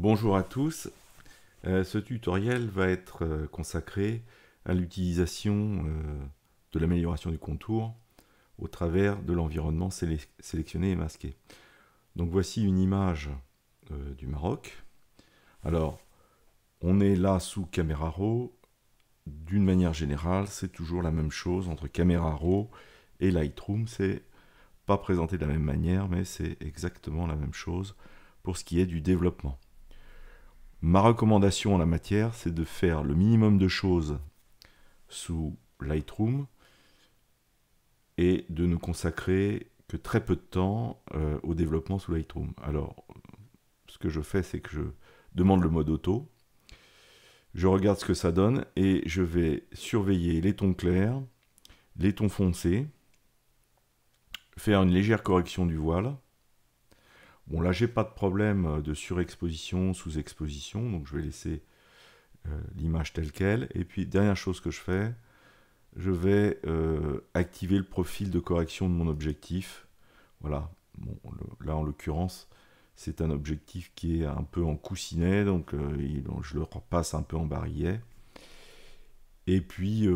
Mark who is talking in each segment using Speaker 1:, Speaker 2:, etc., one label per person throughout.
Speaker 1: Bonjour à tous. Ce tutoriel va être consacré à l'utilisation de l'amélioration du contour au travers de l'environnement sélectionné et masqué. Donc voici une image du Maroc. Alors, on est là sous Camera Raw. D'une manière générale, c'est toujours la même chose entre Camera Raw et Lightroom. C'est pas présenté de la même manière, mais c'est exactement la même chose pour ce qui est du développement. Ma recommandation en la matière, c'est de faire le minimum de choses sous Lightroom et de ne consacrer que très peu de temps au développement sous Lightroom. Alors, ce que je fais, c'est que je demande le mode auto, je regarde ce que ça donne et je vais surveiller les tons clairs, les tons foncés, faire une légère correction du voile. Bon, là, j'ai pas de problème de surexposition, sous-exposition, donc je vais laisser l'image telle qu'elle. Et puis, dernière chose que je fais, je vais activer le profil de correction de mon objectif. Voilà. Bon, là, en l'occurrence, c'est un objectif qui est un peu en coussinet, donc je le repasse un peu en barillet. Et puis,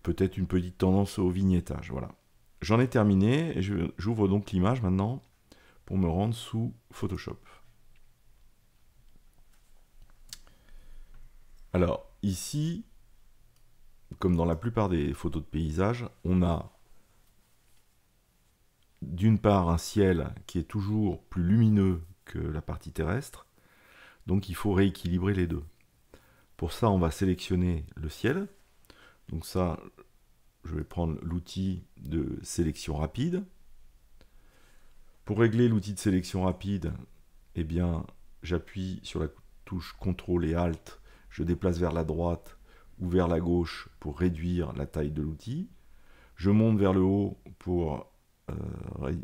Speaker 1: peut-être une petite tendance au vignettage. Voilà. J'en ai terminé, et j'ouvre donc l'image maintenant pour me rendre sous Photoshop. Alors, ici, comme dans la plupart des photos de paysage, on a d'une part un ciel qui est toujours plus lumineux que la partie terrestre, donc il faut rééquilibrer les deux. Pour ça, on va sélectionner le ciel. Donc ça, je vais prendre l'outil de sélection rapide. Pour régler l'outil de sélection rapide, eh bien, j'appuie sur la touche CTRL et ALT, je déplace vers la droite ou vers la gauche pour réduire la taille de l'outil. Je monte vers le haut pour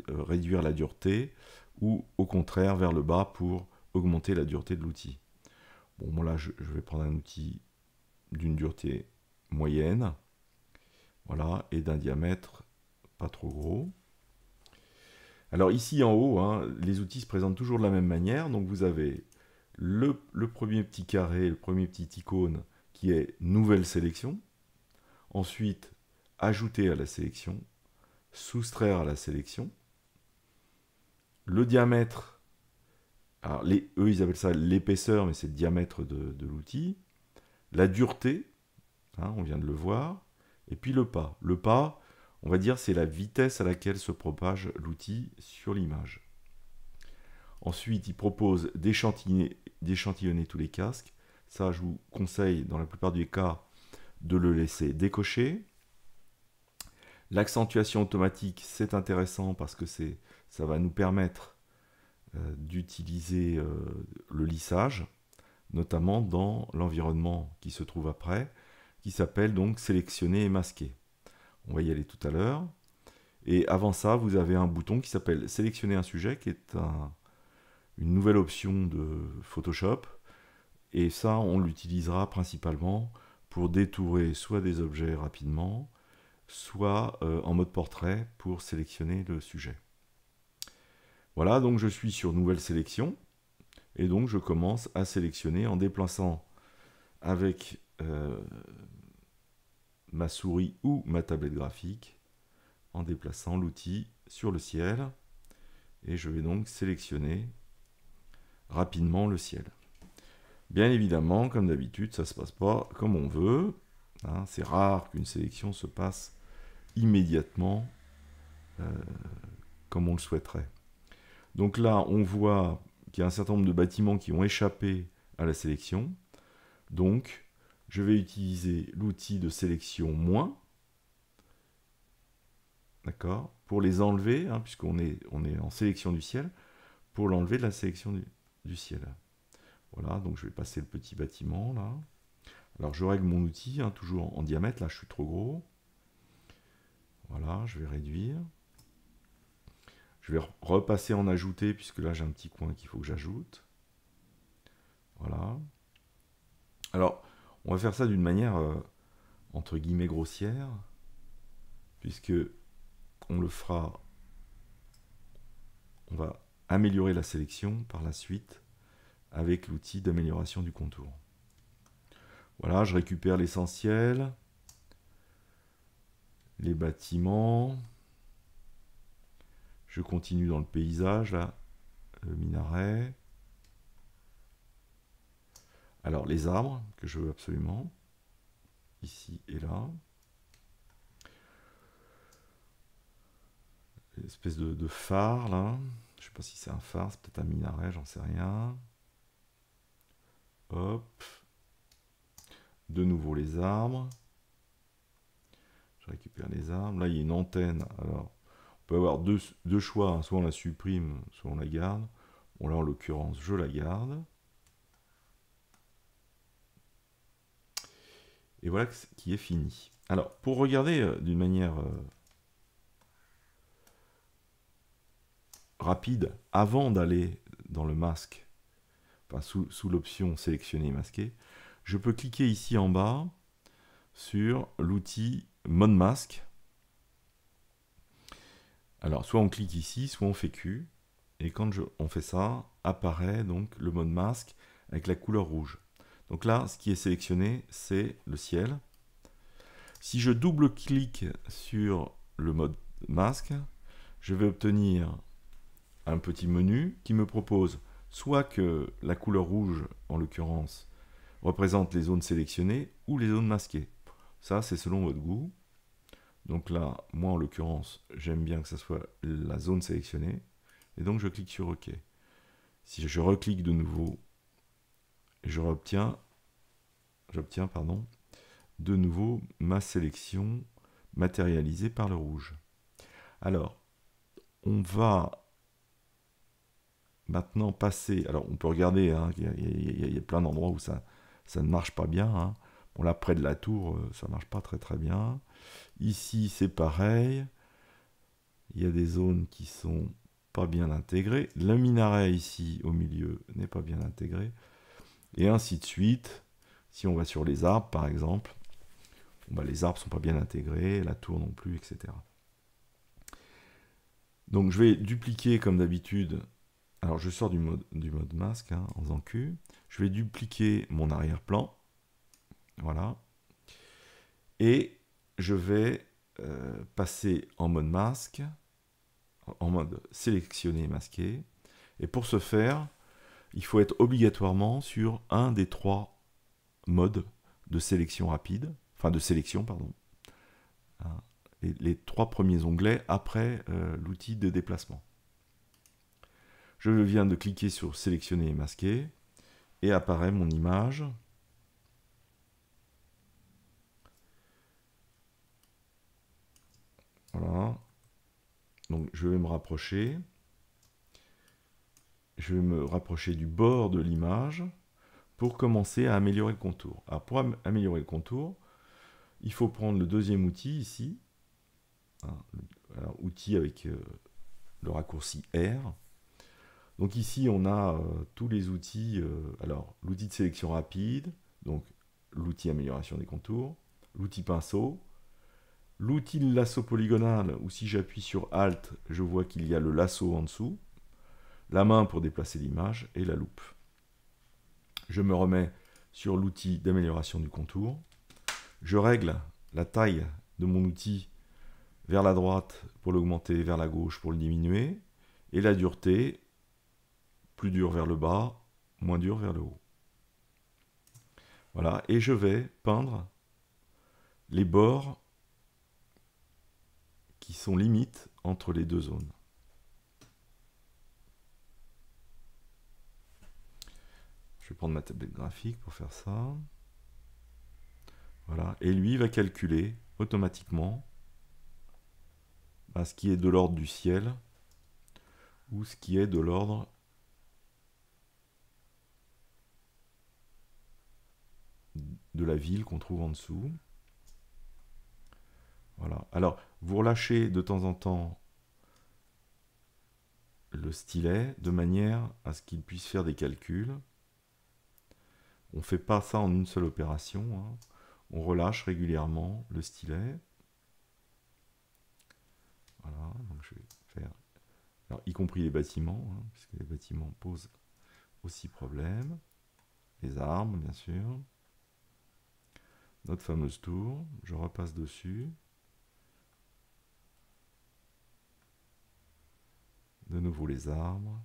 Speaker 1: réduire la dureté, ou au contraire vers le bas pour augmenter la dureté de l'outil. Bon, là, je vais prendre un outil d'une dureté moyenne, voilà, et d'un diamètre pas trop gros. Alors ici en haut, hein, les outils se présentent toujours de la même manière. Donc vous avez le premier petit carré, le premier petit icône qui est nouvelle sélection. Ensuite, ajouter à la sélection, soustraire à la sélection. Le diamètre, alors eux ils appellent ça l'épaisseur, mais c'est le diamètre de l'outil. La dureté, hein, on vient de le voir. Et puis le pas. Le pas, on va dire, c'est la vitesse à laquelle se propage l'outil sur l'image. Ensuite, il propose d'échantillonner tous les casques. Ça, je vous conseille, dans la plupart des cas, de le laisser décocher. L'accentuation automatique, c'est intéressant parce que ça va nous permettre d'utiliser le lissage, notamment dans l'environnement qui se trouve après, qui s'appelle donc sélectionner et masquer. On va y aller tout à l'heure. Et avant ça, vous avez un bouton qui s'appelle sélectionner un sujet, qui est une nouvelle option de Photoshop. Et ça, on l'utilisera principalement pour détourer soit des objets rapidement, soit en mode portrait pour sélectionner le sujet. Voilà, donc je suis sur nouvelle sélection. Et donc je commence à sélectionner en déplaçant avec ma souris ou ma tablette graphique, en déplaçant l'outil sur le ciel. Et je vais donc sélectionner rapidement le ciel. Bien évidemment, comme d'habitude, ça ne se passe pas comme on veut. Hein, c'est rare qu'une sélection se passe immédiatement comme on le souhaiterait. Donc là, on voit qu'il y a un certain nombre de bâtiments qui ont échappé à la sélection. Donc, je vais utiliser l'outil de sélection moins, d'accord, pour les enlever, hein, puisqu'on est en sélection du ciel, pour l'enlever de la sélection du ciel. Voilà, donc je vais passer le petit bâtiment là. Alors je règle mon outil, hein, toujours en diamètre, là je suis trop gros. Voilà, je vais réduire. Je vais repasser en ajouter, puisque là j'ai un petit coin qu'il faut que j'ajoute. Voilà. Alors, on va faire ça d'une manière, entre guillemets, grossière, puisque on le fera, on va améliorer la sélection par la suite avec l'outil d'amélioration du contour. Voilà, je récupère l'essentiel, les bâtiments, je continue dans le paysage, là, le minaret. Alors, les arbres, que je veux absolument, ici et là. Une espèce de phare, là. Je ne sais pas si c'est un phare, c'est peut-être un minaret, j'en sais rien. Hop. De nouveau les arbres. Je récupère les arbres. Là, il y a une antenne. Alors, on peut avoir deux choix, hein. Soit on la supprime, soit on la garde. Bon, là, en l'occurrence, je la garde. Et voilà qui est fini. Alors, pour regarder d'une manière rapide, avant d'aller dans le masque, enfin, sous l'option sélectionner et masquer, je peux cliquer ici en bas sur l'outil mode masque. Alors, soit on clique ici, soit on fait Q. Et quand on fait ça, apparaît donc le mode masque avec la couleur rouge. Donc là, ce qui est sélectionné, c'est le ciel. Si je double-clique sur le mode masque, je vais obtenir un petit menu qui me propose soit que la couleur rouge, en l'occurrence, représente les zones sélectionnées ou les zones masquées. Ça, c'est selon votre goût. Donc là, moi, en l'occurrence, j'aime bien que ce soit la zone sélectionnée. Et donc, je clique sur OK. Si je reclique de nouveau, j'obtiens de nouveau ma sélection matérialisée par le rouge. Alors, on va maintenant passer... Alors, on peut regarder, hein, il y a plein d'endroits où ça ne marche pas bien. Hein. Bon, là, près de la tour, ça ne marche pas très bien. Ici, c'est pareil. Il y a des zones qui sont pas bien intégrées. Le minaret, ici, au milieu, n'est pas bien intégré. Et ainsi de suite. Si on va sur les arbres, par exemple, bah, les arbres ne sont pas bien intégrés, la tour non plus, etc. Donc, je vais dupliquer, comme d'habitude. Alors, je sors du mode masque, hein, en faisant Q. Je vais dupliquer mon arrière-plan. Voilà. Et je vais passer en mode masque, en mode sélectionner et masquer. Et pour ce faire, il faut être obligatoirement sur un des trois modes de sélection rapide, enfin de sélection, pardon. Les trois premiers onglets après l'outil de déplacement. Je viens de cliquer sur sélectionner et masquer et apparaît mon image. Voilà. Donc je vais me rapprocher. Je vais me rapprocher du bord de l'image pour commencer à améliorer le contour. Alors pour améliorer le contour, il faut prendre le deuxième outil ici. Alors, outil avec le raccourci R. Donc ici on a tous les outils. Alors l'outil de sélection rapide, donc l'outil amélioration des contours, l'outil pinceau, l'outil de lasso polygonal, où si j'appuie sur Alt, je vois qu'il y a le lasso en dessous, la main pour déplacer l'image et la loupe. Je me remets sur l'outil d'amélioration du contour. Je règle la taille de mon outil vers la droite pour l'augmenter, vers la gauche pour le diminuer, et la dureté, plus dur vers le bas, moins dur vers le haut. Voilà, et je vais peindre les bords qui sont limites entre les deux zones. Je vais prendre ma tablette graphique pour faire ça. Voilà, et lui va calculer automatiquement ce qui est de l'ordre du ciel ou ce qui est de l'ordre de la ville qu'on trouve en dessous. Voilà. Alors, vous relâchez de temps en temps le stylet de manière à ce qu'il puisse faire des calculs. On ne fait pas ça en une seule opération. Hein. On relâche régulièrement le stylet. Voilà, donc je vais faire... Alors, y compris les bâtiments, hein, puisque les bâtiments posent aussi problème. Les armes, bien sûr. Notre fameuse tour, je repasse dessus. De nouveau les arbres.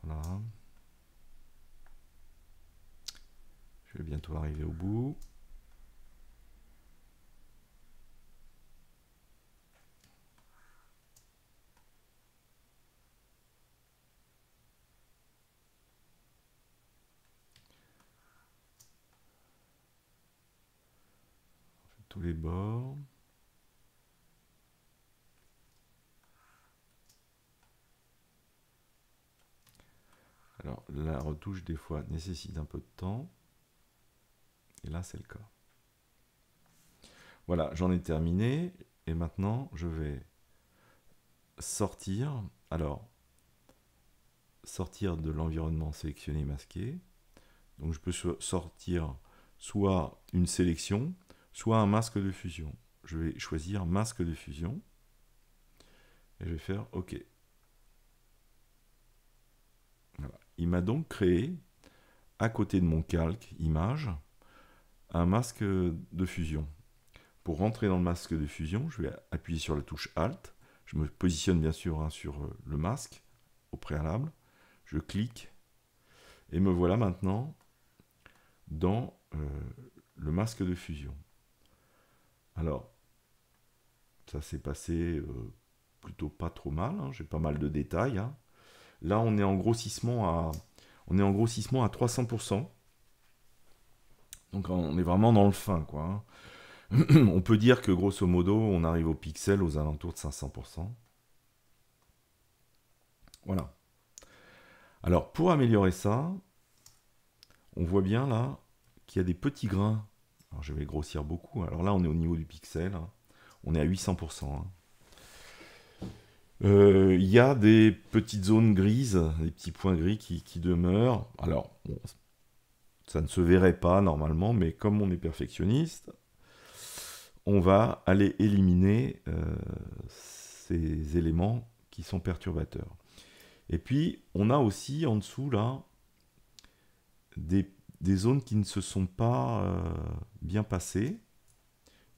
Speaker 1: Voilà. Je vais bientôt arriver au bout. Tous les bords. Alors, la retouche, des fois, nécessite un peu de temps. Et là, c'est le cas. Voilà, j'en ai terminé. Et maintenant, je vais sortir. Alors, sortir de l'environnement sélectionné et masqué. Donc, je peux sortir soit une sélection, soit un masque de fusion. Je vais choisir masque de fusion. Et je vais faire OK. Voilà. Il m'a donc créé, à côté de mon calque image, un masque de fusion. Pour rentrer dans le masque de fusion, je vais appuyer sur la touche Alt. Je me positionne bien sûr sur le masque au préalable. Je clique et me voilà maintenant dans le masque de fusion. Alors, ça s'est passé plutôt pas trop mal. Hein. J'ai pas mal de détails. Hein. Là, on est en grossissement à 300%. Donc, on est vraiment dans le fin, quoi. Hein. On peut dire que grosso modo, on arrive au pixel aux alentours de 500%. Voilà. Alors, pour améliorer ça, on voit bien là qu'il y a des petits grains. Alors, je vais grossir beaucoup. Alors là, on est au niveau du pixel. Hein. On est à 800%. Hein. Il y a des petites zones grises, des petits points gris qui demeurent. Alors, bon, ça ne se verrait pas normalement, mais comme on est perfectionniste, on va aller éliminer ces éléments qui sont perturbateurs. Et puis, on a aussi en dessous, là, des zones qui ne se sont pas bien passées.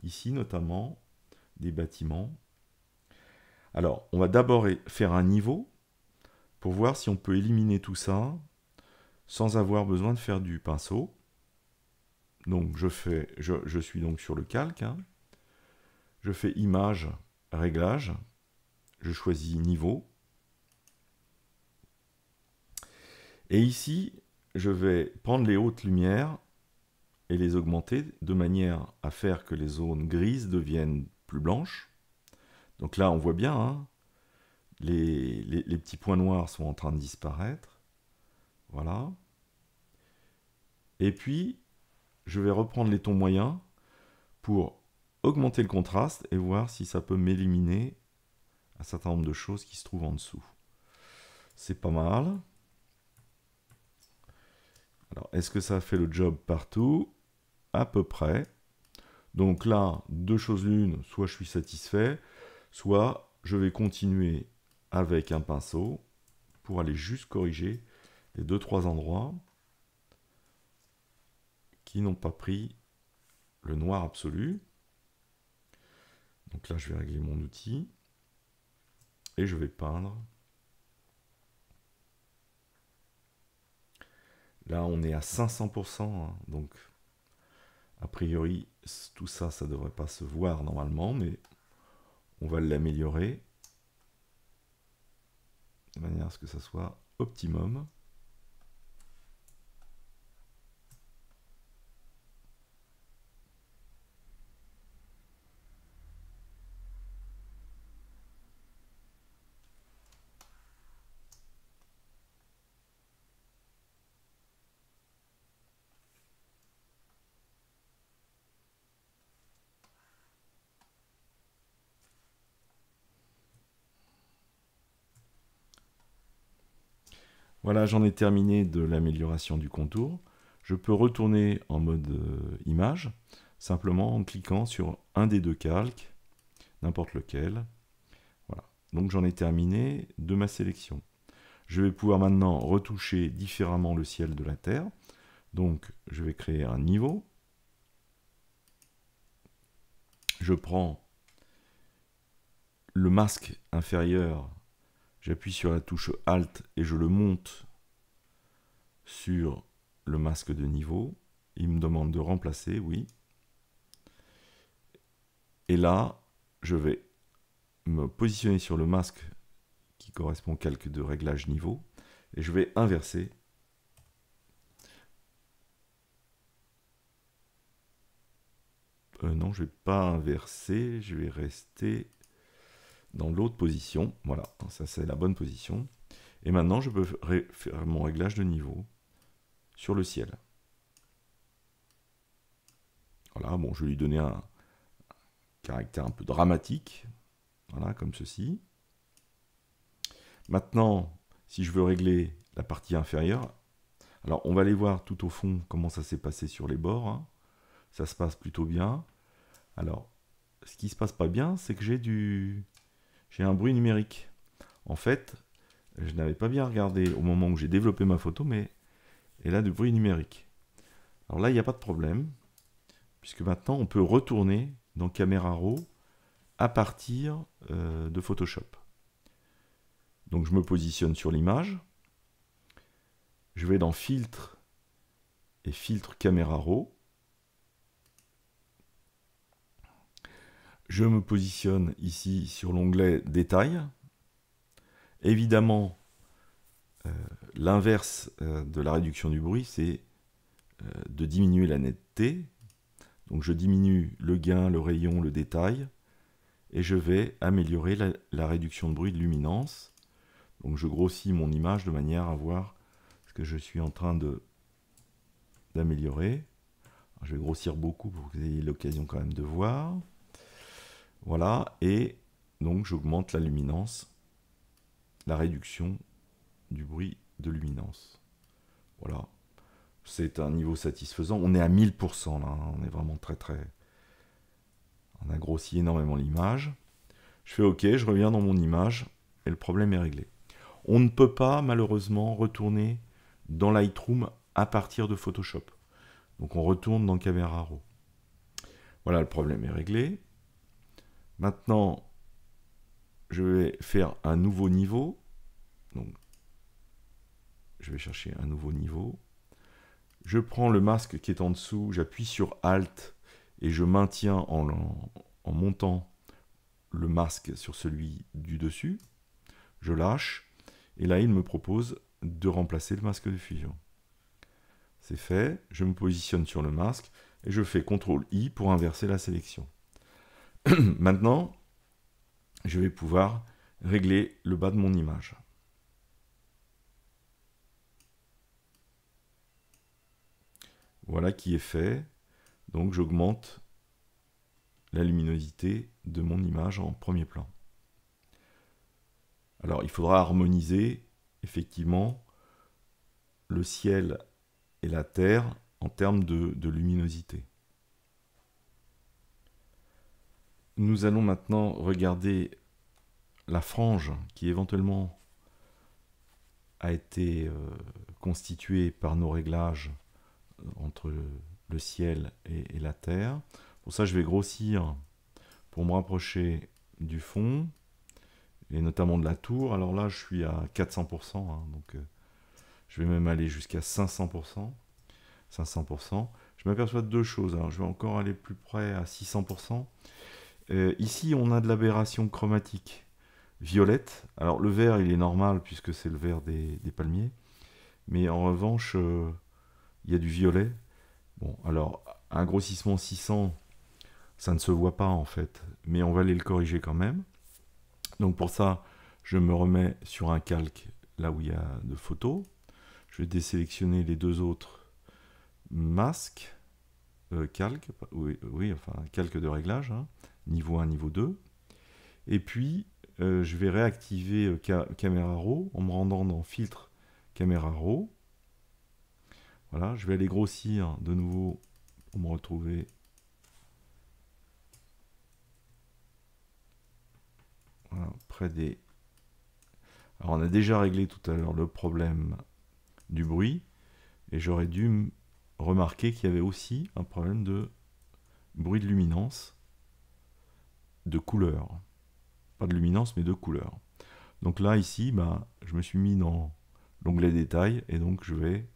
Speaker 1: Ici, notamment, des bâtiments. Alors, on va d'abord faire un niveau pour voir si on peut éliminer tout ça sans avoir besoin de faire du pinceau. Donc, je suis donc sur le calque. Hein. Je fais image, réglage. Je choisis niveau. Et ici, je vais prendre les hautes lumières et les augmenter de manière à faire que les zones grises deviennent plus blanches. Donc là, on voit bien, hein, les petits points noirs sont en train de disparaître. Voilà. Et puis, je vais reprendre les tons moyens pour augmenter le contraste et voir si ça peut m'éliminer un certain nombre de choses qui se trouvent en dessous. C'est pas mal. Alors, est-ce que ça fait le job partout? À peu près. Donc là, deux choses l'une, soit je suis satisfait, soit je vais continuer avec un pinceau pour aller juste corriger les 2-3 endroits qui n'ont pas pris le noir absolu. Donc là, je vais régler mon outil et je vais peindre. Là, on est à 500%, hein, donc a priori, tout ça, ça ne devrait pas se voir normalement, mais on va l'améliorer de manière à ce que ça soit optimum. Voilà, j'en ai terminé de l'amélioration du contour. Je peux retourner en mode image, simplement en cliquant sur un des deux calques, n'importe lequel. Voilà, donc j'en ai terminé de ma sélection. Je vais pouvoir maintenant retoucher différemment le ciel de la Terre. Donc je vais créer un niveau. Je prends le masque inférieur, j'appuie sur la touche Alt et je le monte sur le masque de niveau. Il me demande de remplacer, oui. Et là, je vais me positionner sur le masque qui correspond au calque de réglage niveau et je vais inverser. Non, je ne vais pas inverser, je vais rester dans l'autre position. Voilà, ça c'est la bonne position. Et maintenant, je peux faire mon réglage de niveau sur le ciel. Voilà, bon, je vais lui donner un caractère un peu dramatique. Voilà, comme ceci. Maintenant, si je veux régler la partie inférieure, alors on va aller voir tout au fond comment ça s'est passé sur les bords. Hein. Ça se passe plutôt bien. Alors, ce qui se passe pas bien, c'est que j'ai un bruit numérique. En fait, je n'avais pas bien regardé au moment où j'ai développé ma photo, mais elle a du bruit numérique. Alors là, il n'y a pas de problème, puisque maintenant, on peut retourner dans Camera Raw à partir de Photoshop. Donc, je me positionne sur l'image. Je vais dans Filtre et Filtre Camera Raw. Je me positionne ici sur l'onglet Détail. Évidemment, l'inverse de la réduction du bruit, c'est de diminuer la netteté. Donc je diminue le gain, le rayon, le détail, et je vais améliorer la réduction de bruit de luminance. Donc je grossis mon image de manière à voir ce que je suis en train d'améliorer. Je vais grossir beaucoup pour que vous ayez l'occasion quand même de voir. Voilà, et donc j'augmente la luminance, la réduction du bruit de luminance. Voilà, c'est un niveau satisfaisant. On est à 1000% là, on est vraiment très. On a grossi énormément l'image. Je fais OK, je reviens dans mon image et le problème est réglé. On ne peut pas malheureusement retourner dans Lightroom à partir de Photoshop. Donc on retourne dans Camera Raw. Voilà, le problème est réglé. Maintenant, je vais faire un nouveau niveau. Donc, je vais chercher un nouveau niveau. Je prends le masque qui est en dessous, j'appuie sur Alt et je maintiens en montant le masque sur celui du dessus. Je lâche et là, il me propose de remplacer le masque de fusion. C'est fait, je me positionne sur le masque et je fais CTRL-I pour inverser la sélection. Maintenant, je vais pouvoir régler le bas de mon image. Voilà qui est fait. Donc j'augmente la luminosité de mon image en premier plan. Alors il faudra harmoniser effectivement le ciel et la terre en termes de luminosité. Nous allons maintenant regarder la frange qui éventuellement a été constituée par nos réglages entre le ciel et la terre. Pour ça, je vais grossir pour me rapprocher du fond et notamment de la tour. Alors là, je suis à 400%, hein, donc je vais même aller jusqu'à 500%. 500%. Je m'aperçois de deux choses. Alors, je vais encore aller plus près à 600%. Ici, on a de l'aberration chromatique violette. Alors, le vert, il est normal puisque c'est le vert des palmiers. Mais en revanche, il y a du violet. Bon, alors, un grossissement 600, ça ne se voit pas en fait. Mais on va aller le corriger quand même. Donc, pour ça, je me remets sur un calque là où il y a de photos. Je vais désélectionner les deux autres masques. Calque, oui, enfin calque de réglage, hein, niveau 1, niveau 2. Et puis, je vais réactiver Camera Raw en me rendant dans Filtre, Caméra Raw. Voilà, je vais aller grossir de nouveau pour me retrouver. Voilà, près des... Alors on a déjà réglé tout à l'heure le problème du bruit, et j'aurais dû remarquer qu'il y avait aussi un problème de bruit de luminance, de couleur. Pas de luminance, mais de couleur. Donc là, ici, je me suis mis dans l'onglet détail, et donc je vais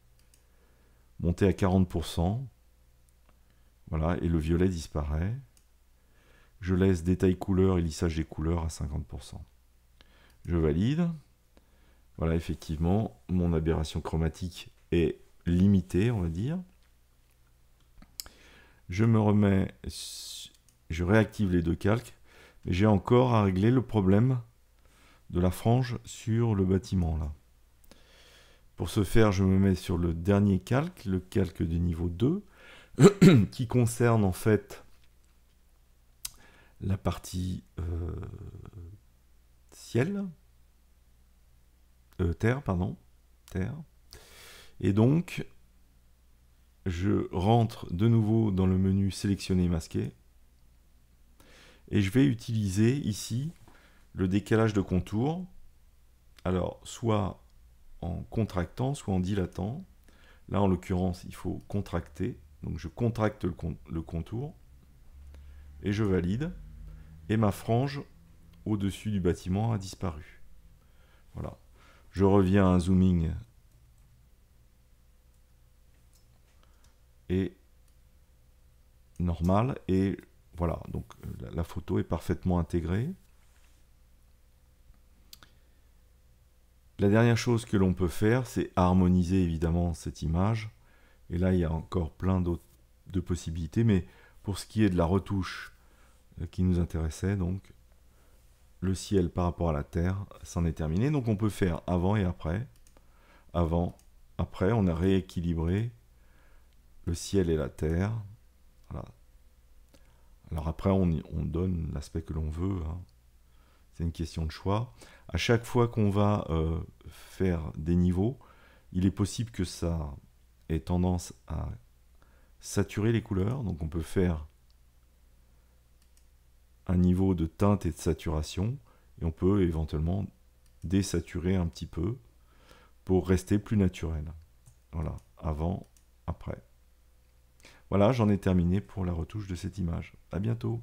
Speaker 1: monter à 40%. Voilà, et le violet disparaît. Je laisse détail couleur et lissage des couleurs à 50%. Je valide. Voilà, effectivement, mon aberration chromatique est limitée, on va dire. Je me remets, je réactive les deux calques, mais j'ai encore à régler le problème de la frange sur le bâtiment là. Pour ce faire, je me mets sur le dernier calque, le calque du niveau 2, qui concerne en fait la partie ciel, terre, pardon, terre. Et donc, je rentre de nouveau dans le menu sélectionner masquer, et je vais utiliser ici le décalage de contour. Alors, soit en contractant, soit en dilatant. Là, en l'occurrence, il faut contracter. Donc, je contracte le contour et je valide. Et ma frange au-dessus du bâtiment a disparu. Voilà. Je reviens à un zooming et normal. Et voilà. Donc, la photo est parfaitement intégrée. La dernière chose que l'on peut faire, c'est harmoniser évidemment cette image. Et là, il y a encore plein d'autres possibilités. Mais pour ce qui est de la retouche qui nous intéressait, donc le ciel par rapport à la Terre, c'en est terminé. Donc on peut faire avant et après. Avant, après, on a rééquilibré le ciel et la Terre. Voilà. Alors après, on donne l'aspect que l'on veut. Hein. C'est une question de choix. À chaque fois qu'on va faire des niveaux, il est possible que ça ait tendance à saturer les couleurs. Donc on peut faire un niveau de teinte et de saturation, et on peut éventuellement désaturer un petit peu pour rester plus naturel. Voilà, avant, après. Voilà, j'en ai terminé pour la retouche de cette image. À bientôt.